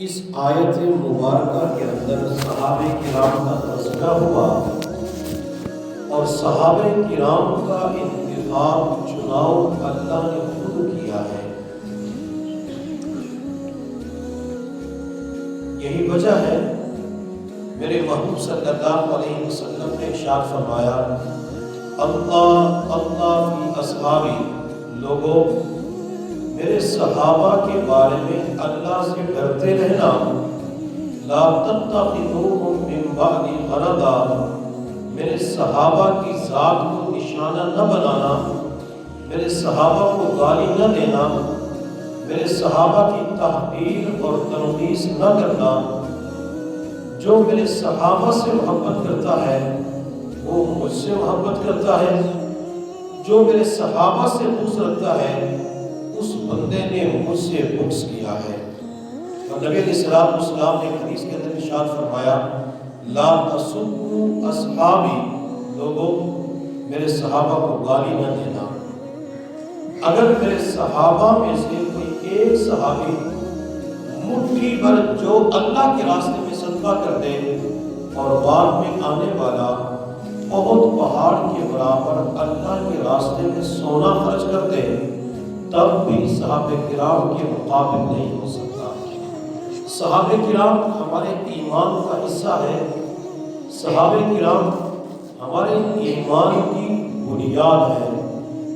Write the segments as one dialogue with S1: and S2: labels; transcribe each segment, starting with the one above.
S1: اس آیت مبارکہ کے اندر صحابہ کرام کا تذکرہ ہوا اور صحابہ کرام کا انتخاب چناؤ اللہ نے خود کیا ہے۔ یہی وجہ ہے میرے محبوب صلی اللہ علیہ وسلم نے ارشاد فرمایا، اللہ اللہ فی اصحابی، لوگوں میرے صحابہ کے بارے میں اللہ سے ڈرتے رہنا، لا تتخذوهم من بعدی غرضا، میرے صحابہ کی ذات کو نشانہ نہ بنانا، میرے صحابہ کو گالی نہ دینا، میرے صحابہ کی تحقیر اور تنقیص نہ کرنا۔ جو میرے صحابہ سے محبت کرتا ہے وہ مجھ سے محبت کرتا ہے، جو میرے صحابہ سے بغض رکھتا ہے اس بندے نے مجھ سے بغض کیا ہے۔ اور نبی علیہ السلام نے حدیث کے اندر ارشاد فرمایا، لا تسبوا اصحابی، لوگوں میرے صحابہ کو گالی نہ دینا۔ اگر میرے صحابہ میں سے کوئی ایک صحابی مٹھی بھر جو اللہ کے راستے میں صدقہ کر دے اور بعد میں آنے والا بہت پہاڑ کے برابر اللہ کے راستے میں سونا خرچ کر دے، تب بھی صحابہ کرام کے مقابل نہیں ہو سکتا۔ صحابہ کرام ہمارے ایمان کا حصہ ہے، صحابہ کرام ہمارے ایمان کی بنیاد ہے،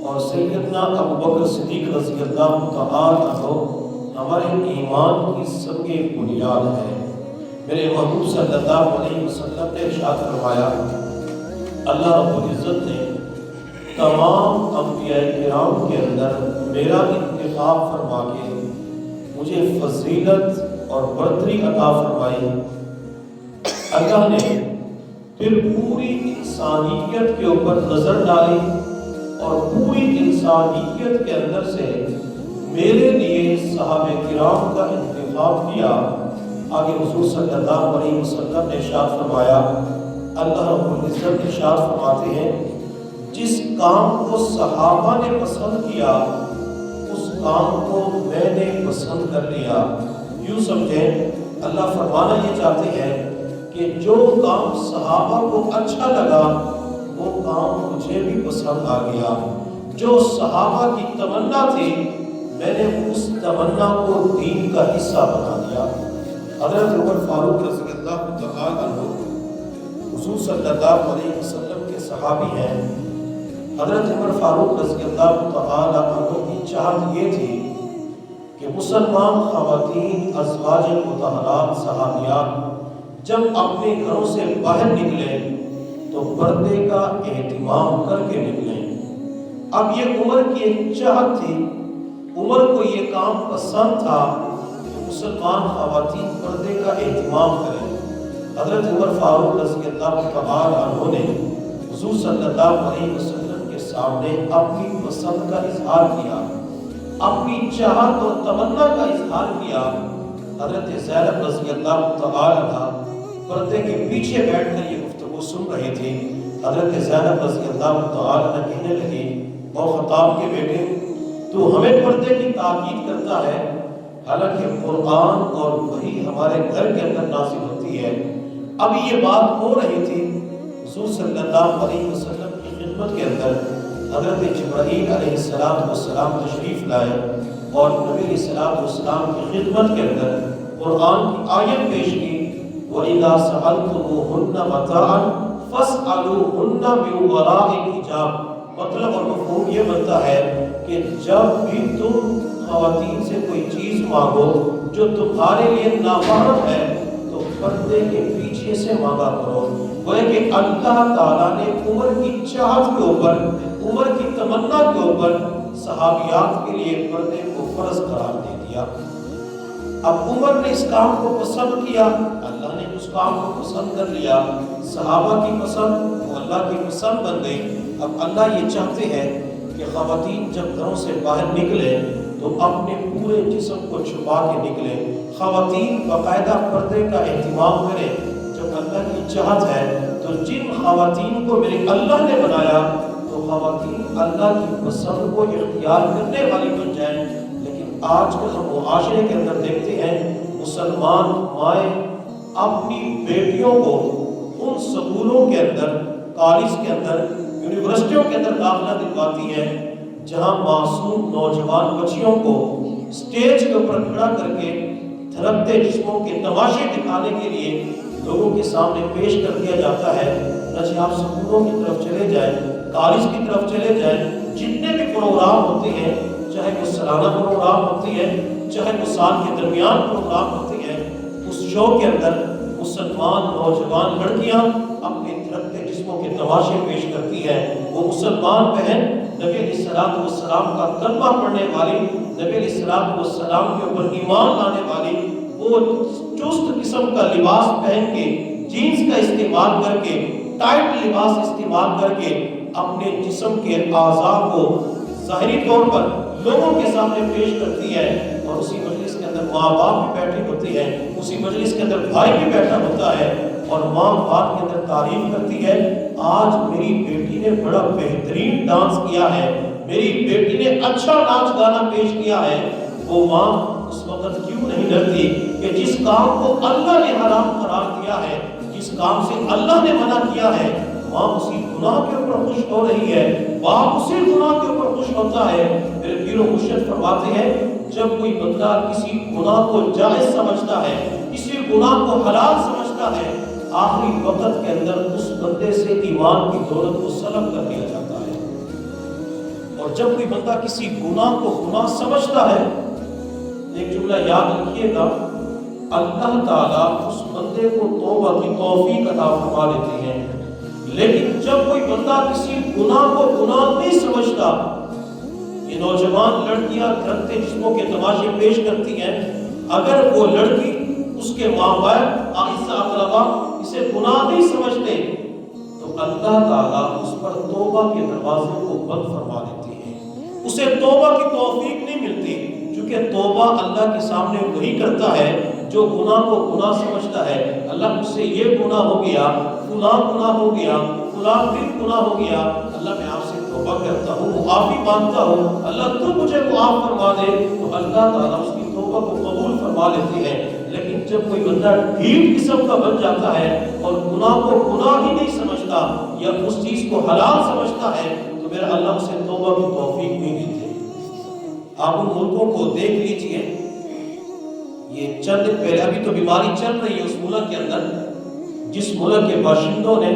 S1: اور سیدنا ابوبکر صدیق رضی اللہ تعالی عنہ ہمارے ایمان کی سب کی بنیاد ہے۔ میرے محبوب صلی اللہ علیہ وسلم نے ارشاد فرمایا، اللہ رب العزت نے تمام انبیاء کرام کے اندر میرا انتخاب فرما کے مجھے فضیلت اور برتری عطا فرمائی۔ اللہ نے پھر پوری انسانیت کے اوپر نظر ڈالی اور پوری انسانیت کے اندر سے میرے لیے صحابہ کرام کا انتخاب کیا۔ آگے حضور صلی اللہ علیہ وسلم نے ارشاد فرمایا، اللہ رب العزت ارشاد فرماتے ہیں، جس کام کو صحابہ نے پسند کیا اس کام کو میں نے پسند کر لیا۔ یوں سمجھیں اللہ فرمانا یہ چاہتے ہیں کہ جو کام صحابہ کو اچھا لگا وہ کام مجھے بھی پسند آ گیا۔ جو صحابہ کی تمنا تھی میں نے اس تمنا کو دین کا حصہ بنا دیا۔ حضرت عمر فاروق رضی اللہ تعالی عنہ حضور صلی اللہ علیہ وسلم کے صحابی ہیں۔ حضرت عمر فاروق رضی اللہ تعالی عنہ کی چاہت یہ تھی کہ مسلمان خواتین ازواج مطہرات صحابیات جب اپنے گھروں سے باہر نکلیں تو پردے کا اہتمام کر کے نکلیں۔ اب یہ عمر کی ایک چاہت تھی، عمر کو یہ کام پسند تھا کہ مسلمان خواتین پردے کا اہتمام کریں۔ حضرت عمر فاروق رضی اللہ تعالی عنہ نے حضور صلی اللہ علیہ وسلم کے سامنے اپنی پسند کا اظہار کیا، اپنی چاہت اور تمنا کا اظہار کیا۔ حضرت زینب رضی اللہ تعالی عنہ پردے کے پیچھے بیٹھ کر یہ گفتگو سن رہی تھی۔ حضرت زینب رضی اللہ تعالی عنہ کہنے لگی، او خطاب کے بیٹے، تو ہمیں پردے کی تاکید کرتا ہے، حالانکہ قرآن اور وحی ہمارے گھر کے اندر نازل ہوتی ہے۔ اب یہ بات ہو رہی تھی حضور صلی اللہ علیہ وسلم کی خدمت کے اندر حضرت جبرائیل علیہ السلام تشریف لائے اور نبی علیہ السلام کی خدمت کے اندر قرآن کی آیت پیش کی، وَإِذَا سَأَلْتُمُوهُنَّ مَتَاعًا فَاسْأَلُوهُنَّ مِنْ وَرَاءِ الْحِجَابِ۔ مطلب اور مفہوم یہ بنتا ہے کہ جب بھی تم خواتین سے کوئی چیز مانگو جو تمہارے لیے نامحرم ہے تو پردے کے پیچھے سے مانگا کرو۔ وہ ہے کہ اللہ تعالیٰ نے عمر کی چاہت کے اوپر، عمر کی تمنا کے اوپر صحابیات کے لیے پردے کو فرض قرار دے دیا۔ اب عمر نے اس کام کو پسند کیا، اللہ نے اس کام کو پسند کر لیا، صحابہ کی پسند وہ اللہ کی پسند بن گئی۔ اب اللہ یہ چاہتے ہیں کہ خواتین جب گھروں سے باہر نکلیں تو اپنے پورے جسم کو چھپا کے نکلیں، خواتین باقاعدہ پردے کا اہتمام کریں۔ جب اللہ کی چاہت ہے تو جن خواتین کو میرے اللہ نے بنایا تو خواتین اللہ کی پسند کو اختیار کرنے والی بن جائیں۔ لیکن آج کل ہم معاشرے کے اندر دیکھتے ہیں مسلمان مائیں اپنی بیٹیوں کو ان سکولوں کے اندر، کالج کے اندر، یونیورسٹیوں کے اندر داخلہ دلواتی ہیں جہاں معصوم نوجوان بچیوں کو اسٹیج کے اوپر کھڑا کر کے دھڑکتے جسموں کے تماشے دکھانے کے لیے لوگوں کے سامنے پیش کر دیا جاتا ہے۔ چنانچہ آپ سکولوں کی طرف چلے جائیں، کالج کی طرف چلے جائیں، جتنے بھی پروگرام ہوتے ہیں، چاہے وہ سالانہ پروگرام ہوتی ہے، چاہے وہ سال کے درمیان پروگرام ہوتی ہے، اس شو کے اندر مسلمان نوجوان لڑکیاں اپنے دھڑکتے جسموں کے تماشے پیش کرتی ہیں۔ وہ مسلمان بہن نبی علیہ السلام کا کلمہ پڑھنے والی، نبی علیہ السلام کے اوپر ایمان لانے والی، وہ چست قسم کا لباس پہن کے، جینز کا استعمال کر کے، ٹائٹ لباس استعمال کر کے اپنے جسم کے اعضاء کو ظاہری طور پر لوگوں کے سامنے پیش کرتی ہے، اور اسی مجلس کے اندر ماں باپ بھی بیٹھے ہوتے ہیں، اسی مجلس کے اندر بھائی بھی بیٹھا ہوتا ہے، اور ماں باپ کے اندر تعریف کرتی ہے، آج میری بیٹی نے بڑا بہترین ڈانس کیا ہے، میری بیٹی نے اچھا ناچ گانا پیش کیا ہے۔ وہ ماں اس وقت کیوں نہیں ڈرتی کہ جس کام کو اللہ نے حرام قرار دیا ہے، جس کام سے اللہ نے منع کیا ہے، ماں اسی گناہ کے اوپر خوش ہو رہی ہے، باپ اسی گناہ کے اوپر خوش ہوتا ہے۔ میرے پیر و مرشد فرماتے ہیں، جب کوئی بندہ کسی گناہ کو جائز سمجھتا ہے، کسی گناہ کو حلال سمجھتا ہے، آخری وقت کے اندر اس بندے سے ایمان کی دولت کو سلب کر دیا جاتا ہے۔ اور جب کوئی بندہ کسی گناہ کو گناہ سمجھتا ہے، ایک جملہ یاد رکھیے گا، اللہ تعالیٰ اس بندے کو توبہ کی توفیق عطا فرما دیتے ہیں، لیکن جب کوئی بندہ کسی گناہ کو گناہ نہیں سمجھتا، یہ نوجوان لڑکیاں دھڑکتے جسموں کے تماشے پیش کرتی ہیں، اگر وہ لڑکی، اس کے ماں باپ، آئزہ اقربا اسے گناہ نہیں سمجھتے، تو اللہ تعالیٰ اس پر توبہ کے دروازے کو بند فرما دیتے ہیں، اسے توبہ کی توفیق نہیں ملتی، کیونکہ توبہ اللہ کے سامنے وہی کرتا ہے جو گناہ کو گناہ سمجھتا ہے۔ اللہ مجھ سے یہ گناہ ہو گیا، فلاں گناہ ہو گیا، فلاں دن گناہ ہو گیا، اللہ میں آپ سے توبہ کرتا ہوں، معافی مانگتا ہوں، اللہ تو مجھے معاف فرما دے، تو اللہ تعالیٰ اس کی توبہ کو قبول فرما لیتے ہیں۔ لیکن جب کوئی بندہ ڈھیٹ قسم کا بن جاتا ہے اور گناہ کو گناہ ہی نہیں سمجھتا یا اس چیز کو حلال سمجھتا ہے، تو میرا اللہ اسے توبہ کی توفیق نہیں دیتے۔ آپ ان ملکوں کو دیکھ لیجئے، یہ چند دن پہلے، ابھی تو بیماری چل رہی ہے اس ملک کے اندر، جس ملک کے باشندوں نے،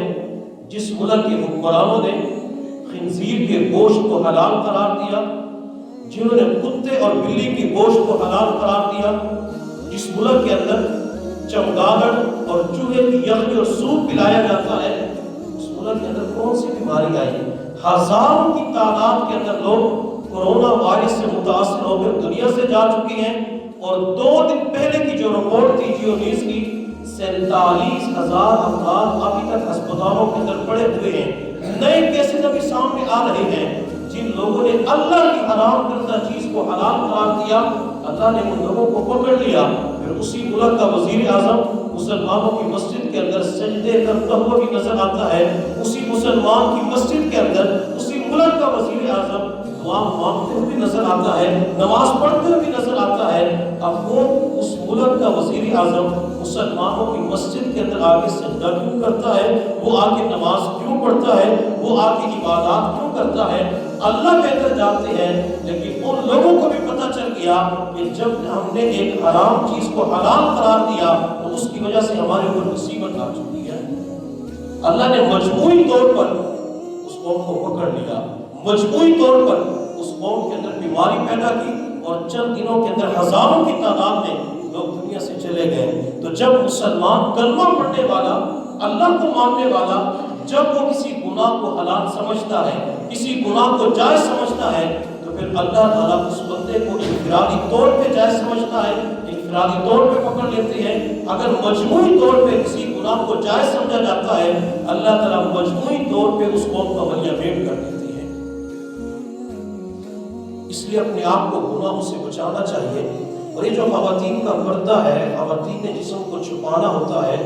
S1: جس ملک کے حکمرانوں نے خنزیر کے گوشت کو حلال قرار دیا، جنہوں نے کتے اور بلی کی گوشت کو حلال قرار دیا، جس ملک کے اندر چمگادڑ اور چوہے کی یخنی اور سوپ پلایا جاتا ہے، اس ملک کے اندر کون سی بیماری آئی؟ ہزاروں کی تعداد کے اندر لوگ کورونا وائرس سے متاثر ہو کر دنیا سے جا چکی ہیں، اور 2 دن پہلے کی جو رپورٹ تھی جیو نیوز کی، 47,000 افراد ابھی تک ہسپتالوں کے اندر پڑے ہوئے ہیں۔ نئے کیسز ابھی سامنے آ رہے ہیں، جن لوگوں نے اللہ کی حرام کردہ چیز کو حلال قرار دیا، اللہ نے ان لوگوں کو پکڑ لیا۔ پھر اسی ملک کا وزیر اعظم مسلمانوں کی مسجد کے اندر سجدے کرتا ہوا بھی نظر آتا ہے، اسی مسلمان کی مسجد کے اندر اسی ملک کا وزیر اعظم دعا مانگتے ہوئے نظر آتا ہے، نماز پڑھتے ہوئے نظر آتا ہے۔ اب وہ اس ملک کا وزیر اعظم مسلمانوں کی مسجد کے اندر آگے سجدہ کیوں کرتا ہے، وہ آگے نماز کیوں پڑھتا ہے، وہ آگے عبادات کیوں کرتا ہے، اللہ بہتر جانتے ہیں۔ لیکن ان لوگوں کو بھی پتہ چل گیا کہ جب ہم نے ایک حرام چیز کو حلال قرار دیا تو اس کی وجہ سے ہمارے اوپر مصیبت آ چکی ہے۔ اللہ نے مجموعی طور پر اس قوم کو پکڑ لیا، مجموعی طور پر اس قوم کے اندر بیماری پیدا کی، اور چند دنوں کے اندر ہزاروں کی تعداد میں لوگ دنیا سے چلے گئے۔ تو جب مسلمان کلمہ پڑھنے والا، اللہ کو ماننے والا، جب وہ کسی گناہ کو حلال سمجھتا ہے، کسی گناہ کو جائز سمجھتا ہے، تو پھر اللہ تعالیٰ اس بندے کو انفرادی طور پہ جائز سمجھتا ہے، انفرادی طور پہ پکڑ لیتے ہیں۔ اگر مجموعی طور پہ کسی گناہ کو جائز سمجھا جاتا ہے، اللہ تعالیٰ مجموعی طور پہ اس قوم کا ولیہ میٹ کر دیتی ہے۔ اس لیے اپنے آپ کو گناہوں سے بچانا چاہیے۔ اور یہ جو خواتین کا پردہ ہے، خواتین نے جسم کو چھپانا ہوتا ہے،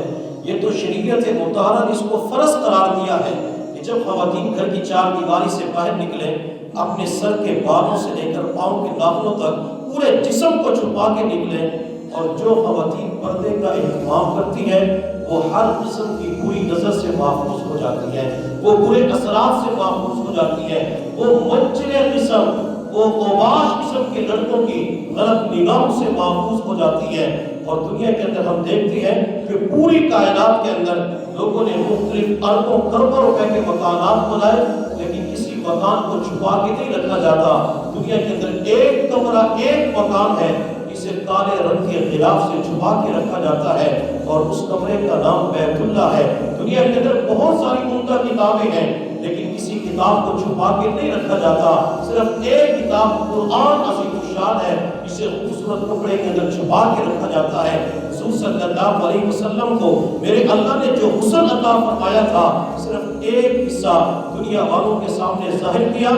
S1: یہ تو شریعت مطہرہ نے اس کو فرض قرار دیا ہے کہ جب خواتین گھر کی 4 دیواری سے باہر نکلیں، اپنے سر کے بالوں سے لے کر پاؤں کے ناخنوں تک پورے جسم کو چھپا کے نکلیں، اور جو خواتین پردے کا اہتمام کرتی ہیں وہ ہر قسم کی بری نظر سے محفوظ ہو جاتی ہیں، وہ برے اثرات سے محفوظ ہو جاتی ہیں، وہ منچلے قسم، وہ اوباش قسم کے لڑکوں کی غلط نگاہوں سے محفوظ ہو جاتی ہے۔ اور دنیا کے اندر ہم دیکھتے ہیں کہ پوری کائنات کے اندر لوگوں نے مختلف اربوں کروڑوں روپے کے مکانات بنائے، لیکن کسی مکان کو چھپا کے نہیں رکھا جاتا۔ دنیا کے اندر ایک کمرہ، ایک مکان ہے جسے کالے رنگ کے غلاف سے چھپا کے رکھا جاتا ہے، اور اس کمرے کا نام بیت اللہ ہے۔ دنیا کے اندر بہت ساری عمدہ کتابیں ہیں، لیکن کسی کتاب کو چھپا کے نہیں رکھا جاتا۔ صرف ایک کتاب قرآن عظیم الشان ہے جسے خوبصورت کپڑے کے اندر چھپا کے رکھا جاتا ہے۔ حضور صلی اللہ علیہ وسلم کو میرے اللہ نے جو حسن عطا فرمایا تھا، صرف ایک حصہ دنیا والوں کے سامنے ظاہر کیا،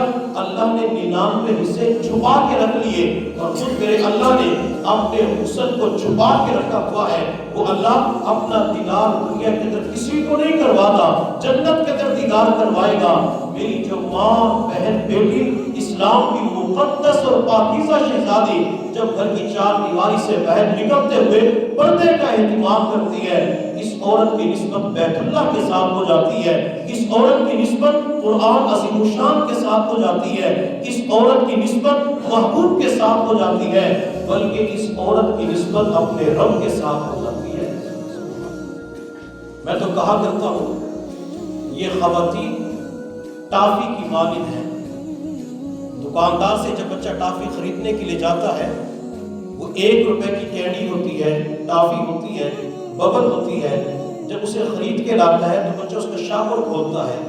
S1: اللہ نے 99 حصے چھپا کے رکھ لیے، اور خود میرے اللہ نے اپنے حسن کو چھپا کے رکھا ہوا ہے۔ وہ اللہ اپنا دیدار دنیا کے اندر کسی کو نہیں کرواتا، جنت کے اندر دیدار کروائے گا۔ میری جو ماں، بہن، بیٹی، اسلام کی مقدس اور پاکیزہ شہزادی جب گھر کی چار دیواری سے باہر نکلتے ہوئے پردے کا اہتمام کرتی ہے، اس عورت کی نسبت بیت اللہ کے ساتھ ہو جاتی ہے، اس عورت کی نسبت قرآن عظیم الشان کے ساتھ ہو جاتی ہے، اس عورت کی نسبت محبوب کے ساتھ ہو جاتی ہے، بلکہ اس عورت کی نسبت اپنے رب کے ساتھ ہو جاتی ہے۔ میں تو کہا کرتا ہوں یہ خواتین ٹافی کی مانند ہیں۔ دکاندار سے جب بچہ ٹافی خریدنے کے لیے جاتا ہے، وہ 1 روپے کی کینڈی ہوتی ہے، ٹافی ہوتی ہے، ببل ہوتی ہے، جب اسے خرید کے لاتا ہے تو بچہ اس کا شاپر کھولتا ہے،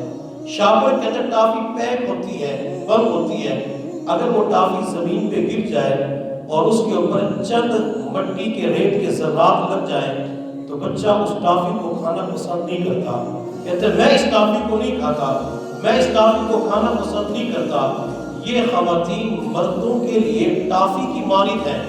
S1: شاپر کے اندر ٹافی پیک ہوتی ہے، بند ہوتی ہے۔ اگر وہ ٹافی زمین پہ گر جائے اور اس کے اوپر چند مٹی کے ریت کے ذرات لگ جائیں تو بچہ اس ٹافی کو کھانا پسند نہیں کرتا، کہتے ہیں میں اس ٹافی کو نہیں کھاتا، میں اس ٹافی کو کھانا پسند نہیں کرتا۔ یہ خواتین مردوں کے لیے ٹافی کی مانند ہیں۔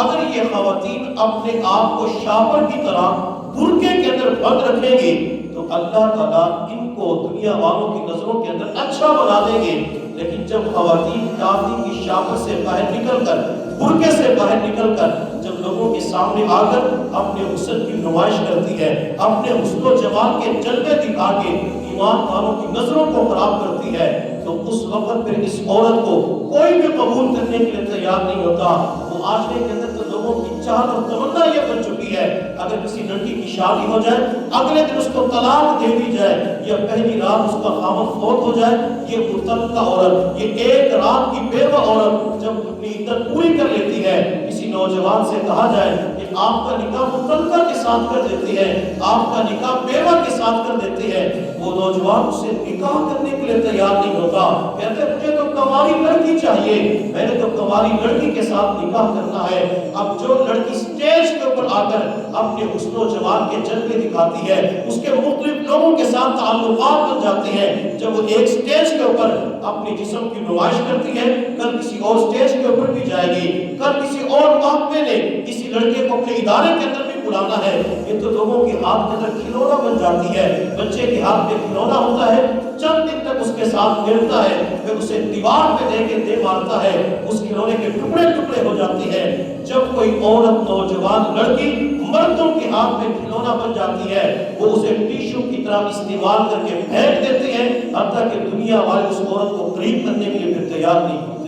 S1: اگر یہ خواتین اپنے آپ کو شاپر کی طرح برقعے کے اندر بند رکھیں گے تو اللہ تعالیٰ ان کو دنیا والوں کی نظروں کے اندر اچھا بنا دیں گے، لیکن جب خواتین ٹافی کی شاپر سے باہر نکل کر، برقعے سے باہر نکل کر جب لوگوں کے سامنے آ کر اپنے حسن کی نمائش کرتی ہے، اپنے حسن و جمال کے جلوے دکھا کے ایمان والوں کی نظروں کو خراب کرتی ہے، تو اس وقت پھر اس عورت کو کوئی بھی قبول کرنے کے لیے تیار نہیں ہوتا۔ وہ معاشرے کے اندر تو لوگوں کی چاہت اور تمنا یہ بن چکی ہے، اگر کسی لڑکی کی شادی ہو جائے، اگلے دن اس کو طلاق دے دی جائے، یا پہلی رات اس کا خاوند فوت ہو جائے، یہ مطلقہ عورت، یہ ایک رات کی بیوہ عورت جب اپنی عدت پوری کر لیتی ہے، کسی نوجوان سے کہا جائے کہ آپ کا نکاح مطلقہ کے ساتھ کر دیتی ہے، آپ کا نکاح بیوہ کے ساتھ کر دیتی ہے، وہ نوجوان اسے نکاح کرنے کے لیے تیار نہیں ہوتا، کہتے ہیں مجھے تو کنواری لڑکی چاہیے، میں نے تو کنواری لڑکی کے ساتھ نکاح کرنا ہے۔ اب جو لڑکی سٹیج کے اوپر آ کر اپنے حسن و جمال کے جلوے دکھاتی ہے، اس کے مختلف لوگوں کے ساتھ تعلقات بن جاتے ہیں، جب وہ ایک سٹیج کے اوپر اپنی جسم کی نمائش کرتی ہے، کل کسی اور سٹیج کے اوپر بھی جائے گی، کل کسی اور محکمے نے کسی لڑکے کو اپنے ادارے کے اندر بھی بلانا ہے، یہ تو لوگوں کے ہاتھ کے اندر کھلونا بن جاتی ہے۔ بچے کے ہاتھ میں کھلونا ہوتا ہے، چند دن تک اس کے ساتھ کھیلتا ہے، پھر اسے دیوار پہ دے کے دے مارتا ہے، اس کھلونے کے ٹکڑے ٹکڑے ہو جاتی ہے۔ جب کوئی عورت، نوجوان لڑکی مردوں کے ہاتھ میں کھلونا بن جاتی ہے، وہ اسے ٹیشو کی طرح استعمال کر کے پھینک دیتی ہے، حتیٰ کہ دنیا والے اس عورت کو قریب کرنے کے لیے پھر تیار نہیں ہوتے۔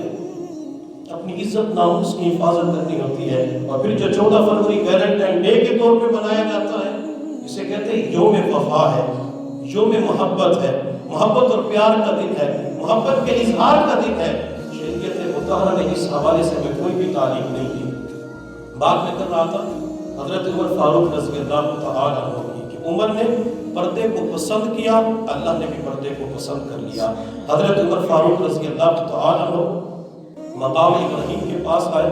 S1: اپنی عزت ناموس کی حفاظت کرنی ہوتی ہے۔ اور پھر جو 14 فروری ویلنٹائن ڈے کے طور پہ منایا جاتا ہے، اسے کہتے ہیں یوم وفا ہے، یوم محبت ہے، محبت اور پیار کا دن ہے، محبت کے اظہار کا دن ہے۔ شریعت مطہرہ نے اس حوالے سے میں کوئی بھی تعلیم نہیں دی۔ بعد میں کر رہا تھا حضرت عمر فاروق رضی اللہ تعالیٰ عنہ کی عمر نے پردے کو پسند کیا، اللہ نے بھی پردے کو پسند کر لیا۔ حضرت عمر فاروق رضی اللہ تعالیٰ عنہ مقام ابراہیم کے پاس آئے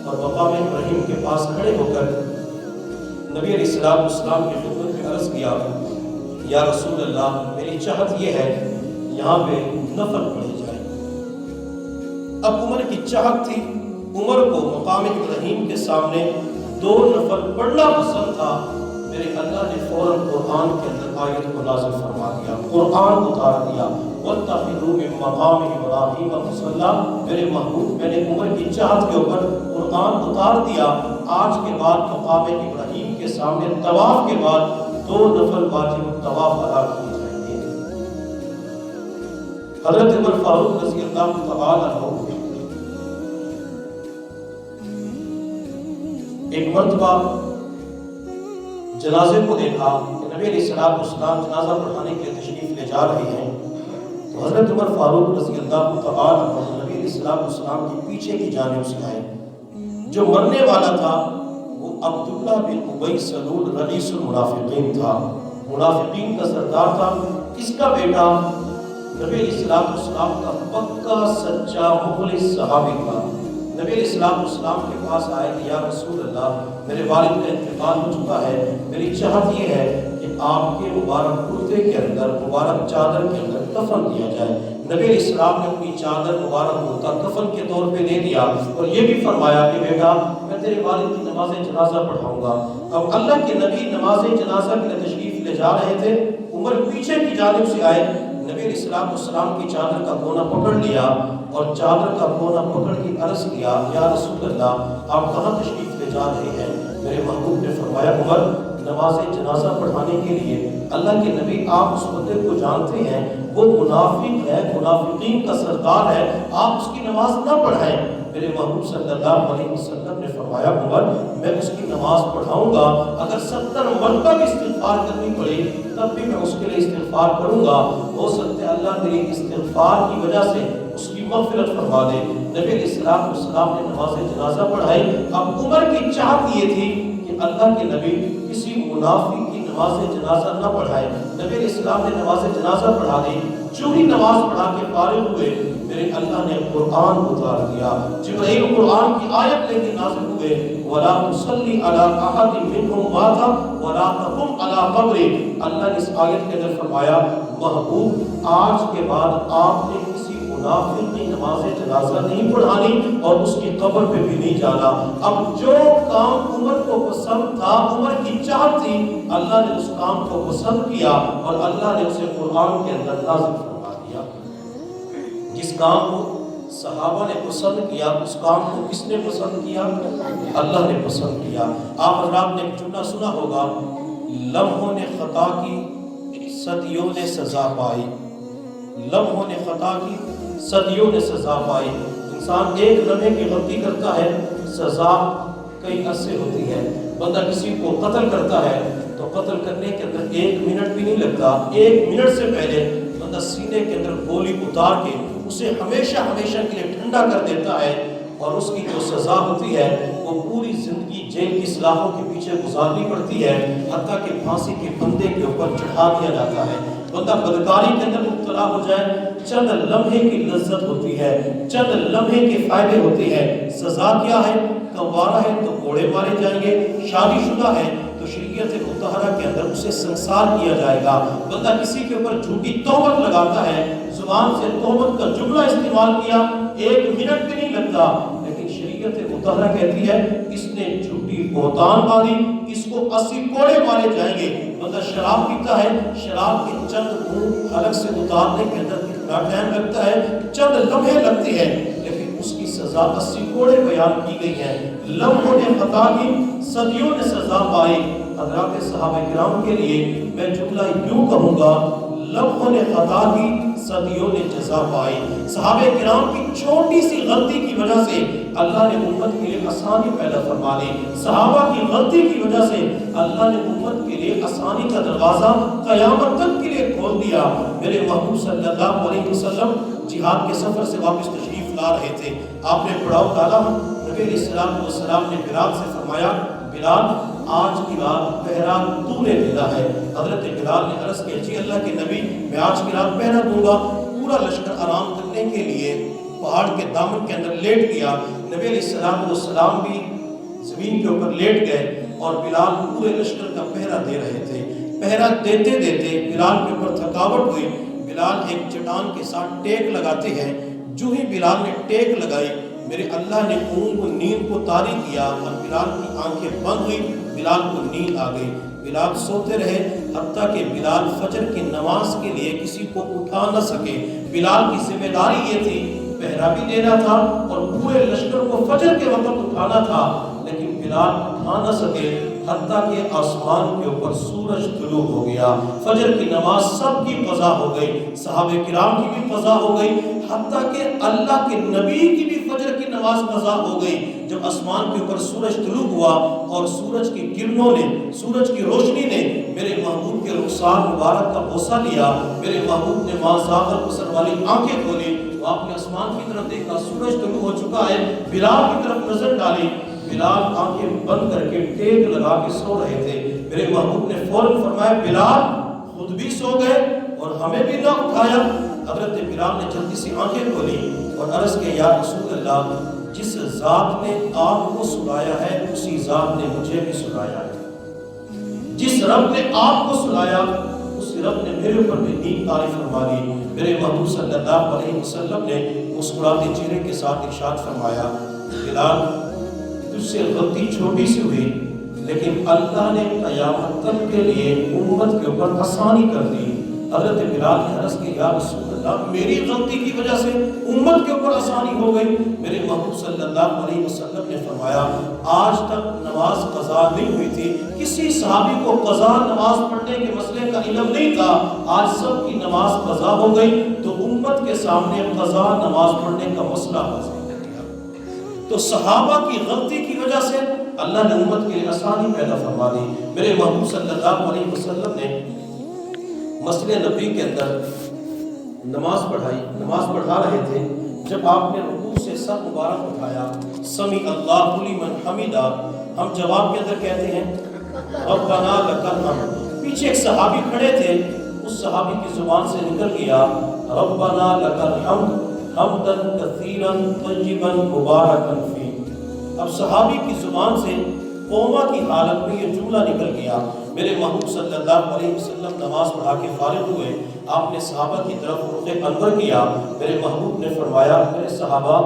S1: اور مقام ابراہیم کے پاس کھڑے ہو کر نبی علیہ السلام کی خدمت میں عرض کیا، یا رسول اللہ میری چاہت یہ ہے یہاں پہ نفل پڑھی جائے۔ اب عمر کی چاہت تھی، عمر کو مقام ابراہیم کے سامنے 2 نفل پڑھنا پسند تھا۔ میرے اللہ نے فوراً قرآن کے اندر آیت کو نازل فرما دیا، قرآن اتار دیا، واتخذوا من مقام ابراہیم مصلی، میرے محبوب میں نے عمر کی چاہت کے اوپر قرآن اتار دیا، آج کے بعد مقام ابراہیم کے سامنے طواف کے بعد 2 نفل واجب الطواف ادا کیے جائیں گے۔ حضرت عمر فاروق رضی اللہ تعالی عنہ ایک مرتبہ جنازے کو دیکھا کہ نبی علیہ السلام جنازہ پڑھانے کے لیے تشریف لے جا رہے ہیں، تو حضرت عمر فاروق رضی اللہ تعالی عنہ نبی علیہ السلام کے پیچھے کی جانب سے آئے۔ جو مرنے والا تھا وہ عبداللہ بن ابی سلول رئیس المنافقین تھا، منافقین کا سردار تھا۔ اس کا بیٹا نبی علیہ السلام کا پکا سچا مخلص صحابی تھا۔ نبی علیہ السلام کے پاس آئے کہ یا رسول اللہ، میرے والد کا انتقال ہو چکا ہے، میری چاہت یہ ہے کہ آپ کے مبارک کرتے کے اندر، مبارک چادر کے اندر کفن دیا جائے۔ نبی علیہ السلام نے اپنی چادر مبارک ہوتا کفن کے طور پہ دے دیا اور یہ بھی فرمایا کہ بیٹا میں تیرے والد کی نماز جنازہ پڑھاؤں گا۔ اب اللہ کے نبی نماز جنازہ کے لیے تشریف لے جا رہے تھے، عمر پیچھے کی جانب سے آئے، نبی علیہ السلام کی چادر کا کونا پکڑ لیا اور چادر کا کونا پکڑ کے عرض کیا یا رسول اللہ آپ کہاں تشریف لے جا رہے ہیں؟ میرے محبوب نے فرمایا عمر نماز جنازہ پڑھانے کے لیے اللہ کے نبی آپ اس بندے کو جانتے ہیں، وہ منافق ہے، منافقین کا سردار ہے، آپ اس کی نماز نہ پڑھائیں۔ میرے محبوب صلی اللہ علیہ وسلم نے فرمایا عمر میں اس کی نماز پڑھاؤں گا، اگر 70 مرتبہ بھی استغفار کرنی پڑے تب بھی میں اس کے لیے استغفار کروں گا، ہو سکتا ہے اللہ میری استغفار کی وجہ سے اس کی مغفرت فرما دے۔ نبی علیہ السلام نے نماز جنازہ پڑھائی۔ اب عمر کی چاہت یہ تھی کہ اللہ کے نبی کسی منافق کی نماز جنازہ نہ پڑھائے۔ نبی علیہ السلام نے نماز جنازہ پڑھا دی، جو ہی نماز پڑھا کے فارغ ہوئے میرے اللہ نے قرآن اتار دیا، جبرائیل قرآن کی آیت لے کے نازل ہوئے، وَلَا تُصَلِّ عَلَىٰ أَحَدٍ مِّنْهُمْ مَاتَ وَلَا تَقُمْ عَلَىٰ قَبْرِهِ۔ اللہ نے اس آیت کے اندر فرمایا محبوب آج کے بعد آپ نے کسی منافق کی نماز جنازہ نہیں پڑھانی اور اس کی قبر پہ بھی نہیں جانا۔ اب جو کام عمر کو پسند تھا، عمر کی چاہت تھی، اللہ نے اس کام کو پسند کیا اور اللہ نے اسے قرآن کے اندر نازل فرما دیا۔ جس کام کو صحابہ نے پسند کیا اس کام کو کس نے پسند کیا؟ اللہ نے پسند کیا۔ آپ حضرات نے ایک جملہ سنا ہوگا، لمحوں نے خطا کی صدیوں نے سزا پائی، لمحوں نے خطا کی صدیوں نے سزا پائی۔ انسان ایک لمحے کی غلطی کرتا ہے، سزا کئی عرصے ہوتی ہے۔ بندہ کسی کو قتل کرتا ہے تو قتل کرنے کے اندر 1 منٹ بھی نہیں لگتا، 1 منٹ سے پہلے بندہ سینے کے اندر گولی اتار کے اسے ہمیشہ ہمیشہ کے لیے ٹھنڈا کر دیتا ہے، اور اس کی جو سزا ہوتی ہے وہ پوری زندگی جیل کی سلاخوں کے پیچھے گزارنی پڑتی ہے، حتیٰ کہ پھانسی کے پھندے کے اوپر چڑھا دیا جاتا ہے۔ بندہ بدکاری کے اندر مبتلا ہو جائے، چند لمحے کی لذت ہوتی ہے، چند لمحے کے فائدے ہوتے ہیں۔ سزا کیا ہے؟ کنوارا ہے تو کوڑے مارے جائیں گے، شادی شدہ ہے تو شریعت مطہرہ کے اندر اسے سنسار کیا جائے گا۔ بندہ کسی کے اوپر جھوٹی تہمت لگاتا ہے، زبان سے تہمت کا جملہ استعمال کیا، 1 منٹ بھی نہیں لگتا، لیکن شریعت مطہرہ کہتی ہے اس نے جھوٹی بہتان ماری، اس کو 80 کوڑے مارے جائیں گے۔ بندہ شراب پیتا ہے، شراب کے چند گھونٹ حلق سے اتارنے کے اندر کتنا ٹائم لگتا ہے؟ چند لمحے لگتے ہیں، لیکن اس کی سزا 80 کوڑے بیان کی گئی ہے۔ لمحوں نے خطا کی صدیوں نے سزا پائی۔ حضرات صحابہ کرام کے لیے میں جملہ یوں کہوں گا، لمحوں نے خطا کی صدیوں نے جزا پائی۔ صحابہ کرام کی چھوٹی سی غلطی کی وجہ سے اللہ نے امت کے لیے آسانی پیدا فرما دی، صحابہ کی غلطی کی وجہ سے اللہ نے امت کے لیے آسانی کا دروازہ قیامت تک کے لیے کھول دیا۔ میرے محبوب صلی اللہ علیہ وسلم جہاد کے سفر سے واپس تشریف لا رہے تھے، آپ نے پڑاؤ ڈالا، نبی علیہ السلام نے بلال سے فرمایا بلال آج کی رات پہرا تو نے دینا ہے۔ حضرت بلال نے عرض کیا جی اللہ کے نبی میں آج کی رات پہرا دوں گا۔ پورا لشکر آرام کرنے کے لیے پہاڑ کے دامن کے اندر لیٹ گیا، نبی علیہ السلام بھی زمین کے اوپر لیٹ گئے اور بلال پورے لشکر کا پہرا دے رہے تھے۔ پہرا دیتے دیتے بلال کے اوپر تھکاوٹ ہوئی، بلال ایک چٹان کے ساتھ ٹیک لگاتے ہیں، جو ہی بلال نے ٹیک لگائی میرے اللہ نے اونگ کو نیند کو طاری کیا اور بلال کی آنکھیں بند ہوئی، بلال کو نیند آ گئی۔ بلال سوتے رہے حتیٰ کہ بلال فجر کی نماز کے لیے کسی کو اٹھا نہ سکے۔ بلال کی ذمہ داری یہ تھی، پہرا بھی دینا تھا اور پورے لشکر کو فجر کے وقت اٹھانا تھا، لیکن بلال اٹھا نہ سکے حتیٰ کہ آسمان کے اوپر سورج طلوع ہو گیا، فجر کی نماز سب کی قضا ہو گئی، صحابہ کرام کی بھی قضا ہو گئی، حتیٰ کہ اللہ کے نبی کی بھی فجر کی نماز قضا ہو گئی۔ جب آسمان کے اوپر سورج طلوع ہوا اور سورج کی کرنوں نے، سورج کی روشنی نے میرے محبوب کے رخسار مبارک کا بوسہ لیا، میرے محبوب نے ماں ذات البصر والی آنکھیں کھولی، وہ آپ نے آسمان کی طرف دیکھا، سورج طلوع ہو چکا ہے، بلال کی طرف نظر ڈالی، بلال آنکھیں بند کر کے ٹیک لگا کے سو رہے تھے۔ میرے محبوب نے فوراً فرمایا بلال خود بھی سو گئے اور ہمیں بھی نہ اٹھایا۔ حضرت بلال نے جلدی سے آنکھیں کھولی اور عرض کیا یا رسول اللہ، جس ذات نے آپ کو سلایا ہے اسی ذات نے مجھے بھی سلایا ہے، جس رب نے آپ کو سلایا اس رب نے میرے اوپر بھی نیند طاری فرما دی۔ میرے محبوب صلی اللہ علیہ وسلم نے مسکراتے چہرے کے ساتھ ارشاد فرمایا بلال تجھ سے غلطی چھوٹی سی ہوئی، لیکن اللہ نے قیامت تک کے لیے امت کے اوپر آسانی کر دی۔ حضرت بلال نے عرض کیا یا رسول اللہ، میری غلطی کی وجہ سے امت کے اوپر آسانی ہو گئی۔ میرے محبوب صلی اللہ علیہ وسلم نے فرمایا آج تک نماز قضا نہیں ہوئی تھی، کسی صحابی کو قضا نماز پڑھنے کے مسئلے کا علم نہیں تھا، آج سب کی نماز قضا ہو گئی تو امت کے سامنے قضا نماز پڑھنے کا مسئلہ واضح ہو گیا۔ تو صحابہ کی غلطی کی وجہ سے اللہ نے امت کے لیے آسانی پیدا فرما دی۔ میرے محبوب صلی اللہ علیہ وسلم نے مسجد نبی کے اندر نماز پڑھائی، نماز پڑھا رہے تھے، جب آپ نے رکوع سے سر مبارک اٹھایا سمی اللہ لمن حمیدہ، ہم جواب کے اندر کہتے ہیں ربنا لک الحمد، پیچھے ایک صحابی کھڑے تھے، اس صحابی کی زبان سے نکل گیا ربنا لک الحمد حمدا کثیرا طیبا مبارکا فی۔ اب صحابی کی زبان سے قوما کی حالت میں یہ جملہ نکل گیا۔ میرے محبوب صلی اللہ علیہ وسلم نماز پڑھا کے فارغ ہوئے، آپ نے صحابہ کی طرف رخ انور کیا، میرے محبوب نے فرمایا میرے صحابہ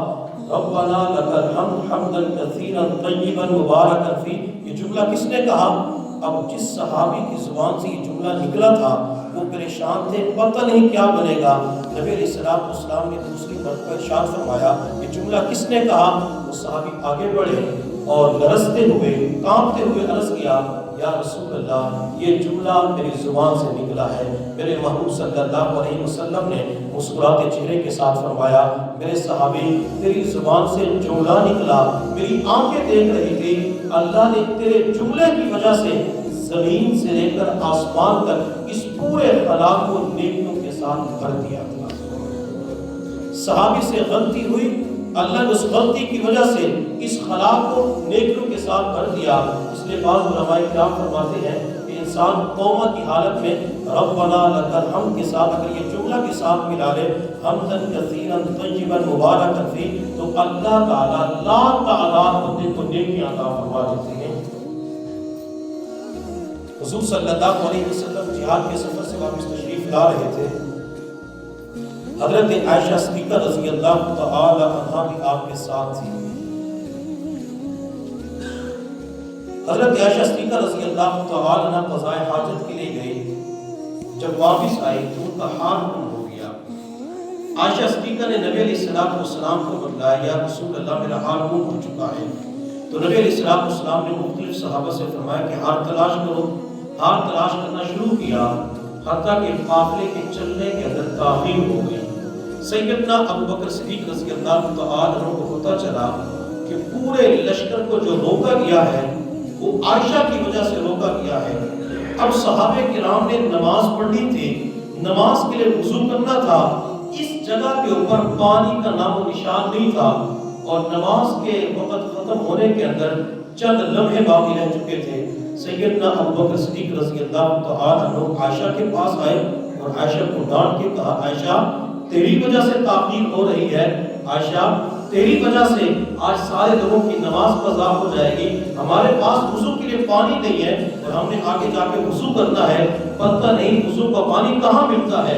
S1: ربنا لک الحمد حمدا کثیرا طیبا مبارکا فی، یہ جملہ کس نے کہا؟ اب جس صحابی کی زبان سے یہ جملہ نکلا تھا وہ پریشان تھے، پتہ نہیں کیا بنے گا۔ نبی علیہ السلام نے دوسری مرتبہ ارشاد فرمایا یہ جملہ کس نے کہا؟ وہ صحابی آگے بڑھے اور لرزتے ہوئے کانپتے ہوئے عرض کیا یا رسول اللہ یہ جملہ میری زبان سے نکلا ہے۔ میرے محبوب صلی اللہ علیہ وسلم نے مسکراتے چہرے کے ساتھ فرمایا میرے صحابی تیری زبان سے جملہ نکلا، میری آنکھیں دیکھ رہی تھی، اللہ نے تیرے جملے کی وجہ سے زمین سے لے کر آسمان تک اس پورے خلا کو نیکیوں کے ساتھ بھر دیا تھا۔ صحابی سے غلطی ہوئی، اللہ نے اس غلطی کی وجہ سے اس خلا کو نیکیوں کے ساتھ بھر دیا۔ اس لیے بعض علماء کرام فرماتے ہیں کہ انسان قوما کی حالت میں ربنا لک الحمد کے ساتھ اگر یہ جملہ کے ساتھ ملا لے حمدا کثیرا طیبا مبارکا فی، تو اللہ تعالیٰ لا تعالیٰ بندے کو نیکیاں عطا فرما دیتے ہیں۔ حضور صلی اللہ علیہ وسلم جہاد کے سفر سے واپس تشریف لا رہے تھے، حضرت عائشہ صدیقہ رضی اللہ تعالی عنہا بھی آپ کے ساتھ تھی۔ حضرت عائشہ صدیقہ رضی اللہ تعالی عنہ قضاء حاجت کے لیے گئی، جب واپس آئی تو ان کا حال گم ہو گیا۔ عائشہ صدیقہ نے نبی علیہ السلام کو بتلایا یا رسول اللہ میرا حال گم ہو چکا ہے، تو نبی علیہ السلام نے مختلف صحابہ سے فرمایا کہ حال تلاش کرو، حال تلاش کرنا شروع کیا، حتیٰ کہ قافلے کے چلنے کے اندر تاخیر ہو گئی۔ سیدنا ابو بکر صدیق رضی اللہ تعالی عنہ کو پتہ چلا کہ پورے لشکر کو جو روکا گیا ہے وہ عائشہ کی وجہ سے روکا گیا ہے۔ اب صحابہ کرام نے نماز پڑھنی تھی، نماز کے لیے وضو کرنا تھا، اس جگہ کے اوپر پانی کا نام و نشان نہیں تھا، اور نماز کے وقت ختم ہونے کے اندر چند لمحے باقی رہ چکے تھے۔ سیدنا ابو بکر صدیق رضی اللہ تعالی عنہ عائشہ کے پاس آئے اور عائشہ کو ڈانٹ کے کہا عائشہ تیری وجہ سے تاخیر ہو رہی ہے، عائشہ تیری وجہ سے آج سارے لوگوں کی نماز قضا ہو جائے گی، ہمارے پاس وضو کے لیے پانی نہیں ہے اور ہم نے آگے جا کے وضو کرنا ہے، پتہ نہیں وضو کا پانی کہاں ملتا ہے۔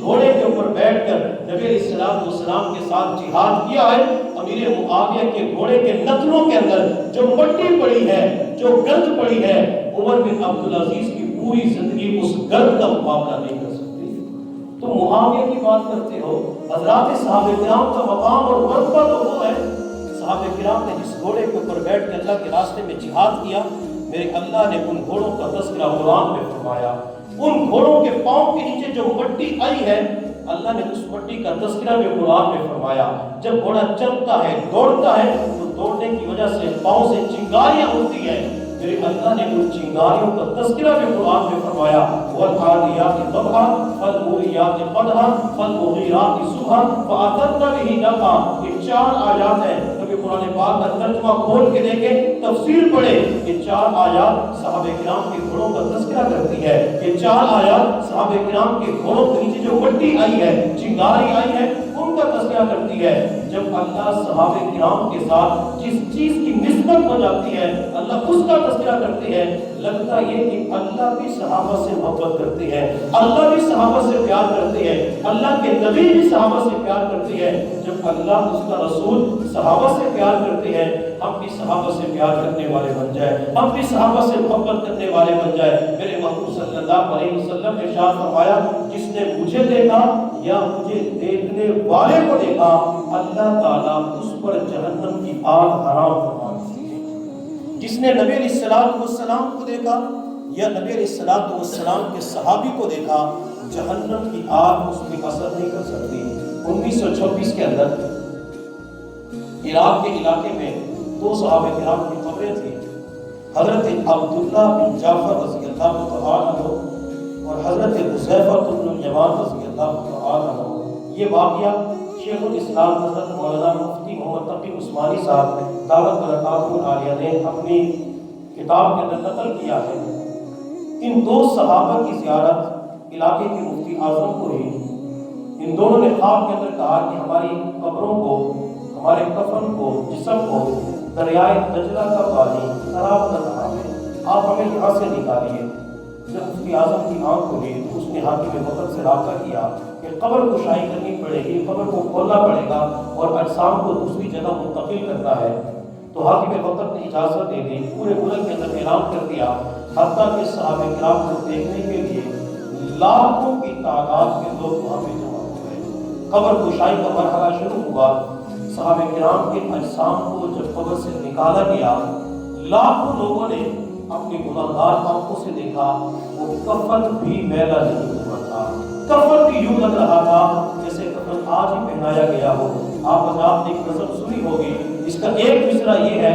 S1: گھوڑے کے اوپر بیٹھ کر نبی علیہ السلام کے ساتھ جہاد کیا ہے، امیر معاویہ کے گھوڑے کے نتنوں کے اندر جو مٹی پڑی ہے، جو گرد پڑی ہے، عمر بن عبدالعزیز کی پوری زندگی اس گرد کا مقابلہ نہیں کر سکتی۔ تو معاویہ کی بات کرتے ہو، حضرات صحابہ کرام کا مقام اور مرتبہ تو وہ ہے، صحابہ کرام نے جس گھوڑے کے اوپر بیٹھ کے اللہ کے راستے میں جہاد کیا، میرے اللہ نے ان گھوڑوں کا تذکرہ قرآن میں فرمایا۔ ان گھوڑوں کے پاؤں کے نیچے جو مٹی آئی ہے، اللہ نے اس مٹی کا تذکرہ بھی قرآن میں فرمایا۔ جب گھوڑا چلتا ہے، دوڑتا ہے، تو دوڑنے کی وجہ سے پاؤں سے چنگاریاں ہوتی ہیں، میرے اللہ نے ان چنگاریوں کا تذکرہ بھی قرآن میں فرمایا۔ وَالْعَادِيَاتِ ضَبْحًا فَالْمُورِيَاتِ قَدْحًا فَالْمُغِيرَاتِ صُبْحًا فَأَثَرْنَ بِهِ نَقْعًا۔ یہ 4 آیات ہیں، کبھی قرآن پاک کا ترجمہ کھول کے دیکھیں، تفسیر پڑھیں۔ یہ 4 آیات صحابہ کرام کے گھوڑوں کا تذکرہ کرتی ہے۔ یہ 4 آیات صحابہ کرام کے گھوڑوں کے نیچے جو مٹی آئی ہے، چنگاری آئی ہے، ان کا تذکرہ کرتی ہے۔ جب اللہ صحابہ کرام کے ساتھ جس چیز کی نسبت ہو جاتی ہے، اللہ اس کا تذکرہ کرتے ہیں، لگتا یہ کہ اللہ بھی صحابہ سے محبت کرتے ہیں، اللہ بھی صحابہ سے پیار کرتے ہیں، اللہ کے نبی بھی صحابہ سے پیار کرتے ہیں۔ جب اللہ اس کا رسول صحابہ سے پیار کرتے ہیں، ہم بھی صحابہ سے پیار کرنے والے بن جائیں، ہم بھی صحابہ سے محبت کرنے والے بن جائیں۔ میرے محبوب صلی اللہ علیہ وسلم نے ارشاد فرمایا، جس نے مجھے دیکھا یا مجھے دیکھنے والے کو دیکھا، اللہ تعالیٰ اس پر جہنم کی آگ حرام فرما دیتی ہے۔ جس نے نبی علیہ السلام کو دیکھا یا نبی علیہ السلام کے صحابی کو دیکھا، جہنم کی آگ اس میں اثر نہیں کر سکتی۔ 1926 کے اندر عراق کے علاقے میں 2 صحابہ کرام کی قبریں تھیں، حضرت عبداللہ بن جعفر رضی اللہ تعالیٰ عنہ اور حضرت حذیفہ بن الیمان رضی اللہ تعالیٰ عنہ۔ یہ واقعہ شیخ الاسلام حضرت مولانا مفتی محمد تقی عثمانی صاحب دعوت برکاتہ العالیہ نے اپنی کتاب کے اندر نقل کیا ہے۔ ان 2 صحابہ کی زیارت علاقے کے مفتی اعظم کو ہوئی۔ ان دونوں نے خواب کے اندر کہا کہ ہماری قبروں کو، ہمارے کفن کو، جسم کو دریائے دجلہ کا پانی خراب کر رہا ہے، آپ ہمیں یہاں سے نکالیے۔ جب مفتی اعظم کی آنکھ کھلی تو اس نے حاکم وقت سے رابطہ کیا کہ قبر کشائی کرنی پڑے گی، قبر کو کھولنا پڑے گا اور اجسام کو دوسری جگہ منتقل کرنا ہے۔ تو حاکم وقت نے اجازت دے دی، پورے ملک کے اندر اعلان کر دیا، حتیٰ کہ صحابہ کرام کو دیکھنے کے لیے لاکھوں کی تعداد کے لوگ وہاں پہ جمع ہو گئے۔ قبر کشائی کا مرحلہ شروع ہوا۔ صحابہ کرام کے اجسام کو جب قبر سے نکالا گیا، لاکھوں لوگوں نے اپنی گناہگار آنکھوں سے دیکھا، وہ کفن بھی میلا نہیں ہوا تھا، کفن بھی یوں لگ رہا تھا جیسے کفن آج ہی پہنایا گیا ہو۔ آپ حضرات نے ایک نظم سنی ہوگی، اس کا ایک مصرع یہ ہے،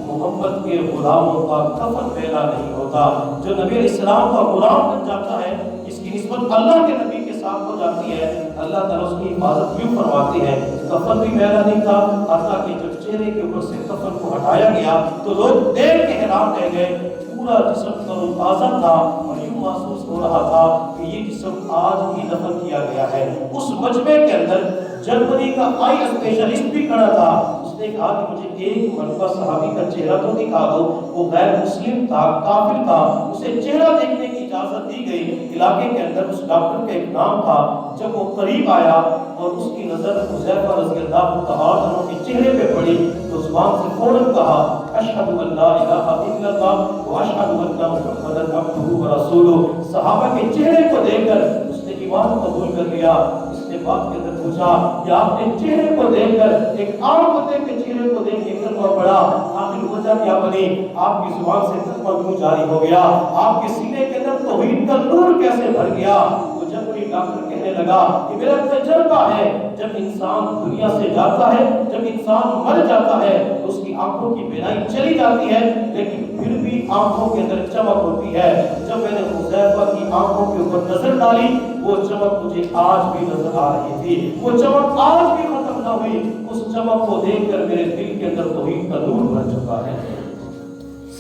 S1: محمد کے غلاموں کا کفن میلا نہیں ہوتا۔ جو نبی علیہ السلام کا غلام بن جاتا ہے، اس کی نسبت اللہ کے نبی کے ساتھ ہو جاتی ہے، اللہ تعالیٰ اس کی حفاظت یوں فرماتے ہیں۔ کفن بھی میلا نہیں تھا، حتیٰ کہ جب چہرے کے اوپر سے کفن کو ہٹایا گیا تو لوگ دیکھ کے حیران رہ گئے، پورا جسم تر و تازہ تھا اور یوں محسوس ہو رہا تھا کہ یہ جسم آج ہی دفن کیا گیا ہے۔ اس مجمع کے اندر جرمنی کا آئی اسپیشلسٹ بھی کھڑا تھا، اس نے کہا کہ مجھے ایک مرتبہ صحابی کا چہرہ تو دکھا دو۔ وہ غیر مسلم تھا، کافر تھا، اسے چہرہ دیکھنے کی اجازت دی گئی۔ علاقے کے اندر اس ڈاکٹر کا ایک نام تھا۔ جب وہ قریب آیا اور اس کی نظر حذیفہ رضی اللہ تعالیٰ عنہ کے چہرے پہ پڑی تو زبان سے فوراً کہا، اشہد ان لا الہ الا اللہ واشہد ان محمدا عبدہ ورسولہ۔ صحابہ کے چہرے کو دیکھ کر اس نے ایمان قبول کر لیا۔ اس نے بات کے اندر پوچھا کہ آپ نے چہرے کو دیکھ کر، ایک عام بندے کے چہرے کو دیکھ کے کلمہ پڑھا، آخر وجہ کیا بنی؟ آپ کی زبان سے کلمہ کیوں جاری ہو گیا؟ آپ کے سینے کے اندر توحید کا نور کیسے بھر گیا؟ وہ جنگلی ڈاکٹر کہنے لگا کہ میرا تجربہ ہے، جب انسان دنیا سے جاتا ہے، جب انسان مر جاتا ہے تو اس کی آنکھوں کی بینائی چلی جاتی ہے، لیکن پھر بھی آنکھوں کے اندر چمک ہوتی ہے۔ جب میں نے حذیفہ کی آنکھوں کے اوپر نظر ڈالی، وہ چمک مجھے آج بھی نظر آ رہی تھی، وہ چمک آج بھی ختم نہ ہوئی۔ اس چمک کو دیکھ کر میرے دل کے اندر توحید کا نور بھر چکا ہے۔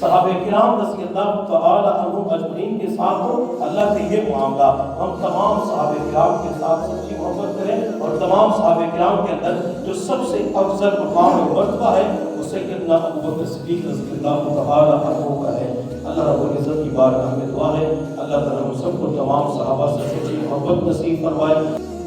S1: صحابہ کرام رضی اللہ تعالی عنہم اجمعین کے ساتھ تو اللہ سے یہ معاملہ، ہم تمام صحابہ کرام کے ساتھ سچی محبت کریں اور تمام صحابہ کرام کے اندر جو سب سے افضل مقام و مرتبہ ہے وہ سیدنا ابوبکر صدیق رضی اللہ تعالی عنہ کا ہے۔ اللہ اللہ رب العزت کی بارگاہ میں دعا ہے اللہ تعالیٰ ہم سب کو تمام صحابہ سے سچی محبت نصیب فرمائے.